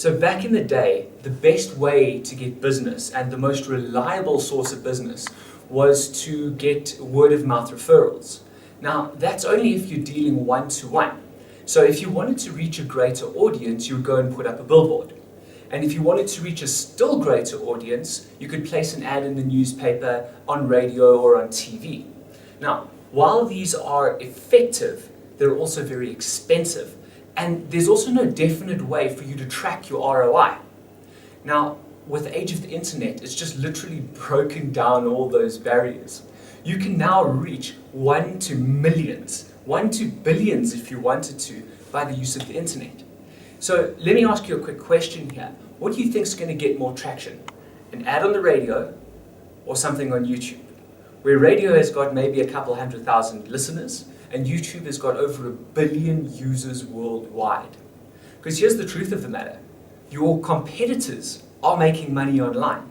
So back in the day, the best way to get business and the most reliable source of business was to get word of mouth referrals. Now, that's only if you're dealing one-to-one. So if you wanted to reach a greater audience, you would go and put up a billboard. And if you wanted to reach a still greater audience, you could place an ad in the newspaper, on radio, or on TV. Now, while these are effective, they're also very expensive. And there's also no definite way for you to track your ROI. Now, with the age of the internet, it's just literally broken down all those barriers. You can now reach 1 to millions, 1 to billions if you wanted to, by the use of the internet. So let me ask you a quick question here. What do you think is going to get more traction? An ad on the radio or something on YouTube? Where radio has got maybe a couple 100,000 listeners, and YouTube has got over 1 billion users worldwide. Because here's the truth of the matter. Your competitors are making money online.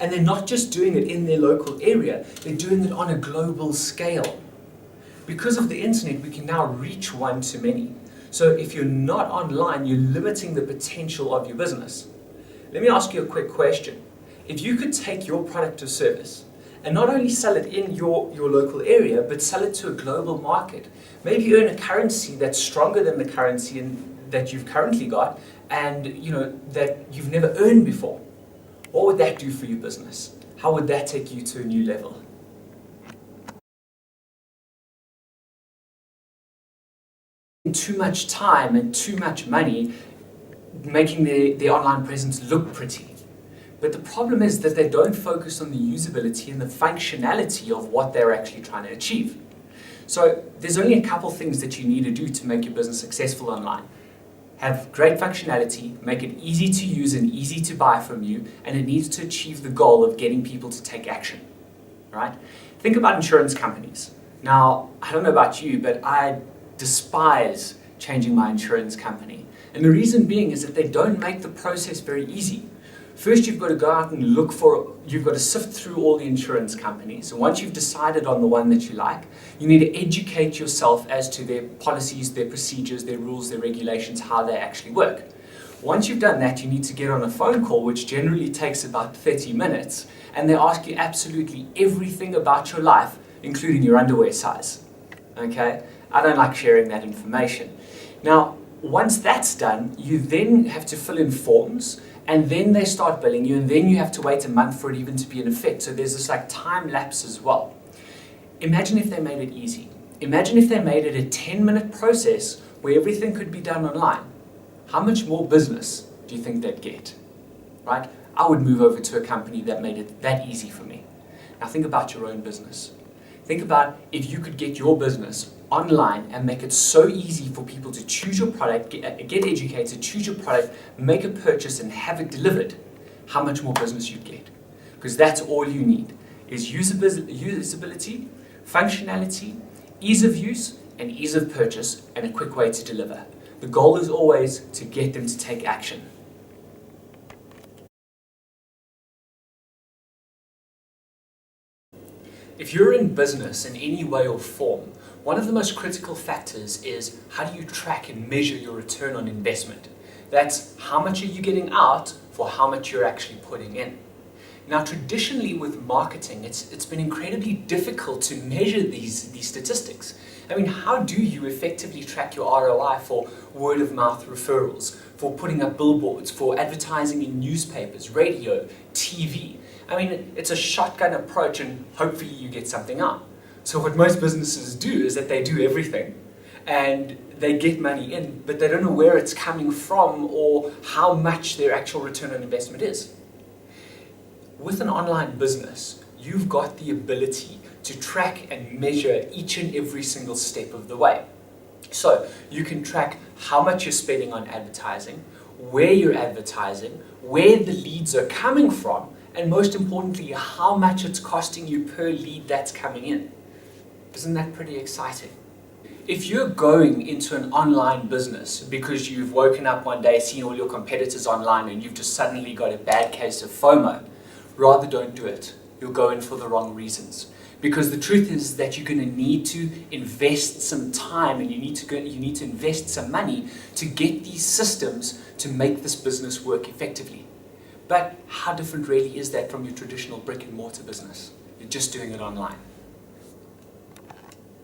And they're not just doing it in their local area, they're doing it on a global scale. Because of the internet, we can now reach one to many. So if you're not online, you're limiting the potential of your business. Let me ask you a quick question. If you could take your product or service and not only sell it in your local area, but sell it to a global market. Maybe earn a currency that's stronger than the currency that you've currently got, and that you've never earned before. What would that do for your business? How would that take you to a new level? Too much time and too much money making their online presence look pretty. But the problem is that they don't focus on the usability and the functionality of what they're actually trying to achieve. So there's only a couple things that you need to do to make your business successful online. Have great functionality, make it easy to use and easy to buy from you, and it needs to achieve the goal of getting people to take action, right? Think about insurance companies. Now, I don't know about you, but I despise changing my insurance company. And the reason being is that they don't make the process very easy. First, you've got to go out and you've got to sift through all the insurance companies. And once you've decided on the one that you like, you need to educate yourself as to their policies, their procedures, their rules, their regulations, how they actually work. Once you've done that, you need to get on a phone call, which generally takes about 30 minutes, and they ask you absolutely everything about your life, including your underwear size. Okay? I don't like sharing that information. Now, once that's done, you then have to fill in forms, and then they start billing you, and then you have to wait a month for it even to be in effect. So there's this time lapse as well. Imagine if they made it easy. Imagine if they made it a 10-minute process where everything could be done online. How much more business do you think they'd get? Right? I would move over to a company that made it that easy for me. Now think about your own business. Think about if you could get your business online and make it so easy for people to choose your product, get educated, choose your product, make a purchase and have it delivered, how much more business you'd get. Because that's all you need, is usability, functionality, ease of use, and ease of purchase, and a quick way to deliver. The goal is always to get them to take action. If you're in business in any way or form, one of the most critical factors is how do you track and measure your return on investment? That's how much are you getting out for how much you're actually putting in. Now, traditionally with marketing, it's been incredibly difficult to measure these statistics. I mean, how do you effectively track your ROI for word of mouth referrals, for putting up billboards, for advertising in newspapers, radio, TV? I mean, it's a shotgun approach and hopefully you get something out. So what most businesses do is that they do everything and they get money in, but they don't know where it's coming from or how much their actual return on investment is. With an online business, you've got the ability to track and measure each and every single step of the way. So you can track how much you're spending on advertising, where you're advertising, where the leads are coming from, and most importantly, how much it's costing you per lead that's coming in. Isn't that pretty exciting? If you're going into an online business because you've woken up one day, seen all your competitors online, and you've just suddenly got a bad case of FOMO, rather don't do it. You'll go in for the wrong reasons. Because the truth is that you're going to need to invest some time and you need to invest some money to get these systems to make this business work effectively. But how different really is that from your traditional brick and mortar business? You're just doing it online.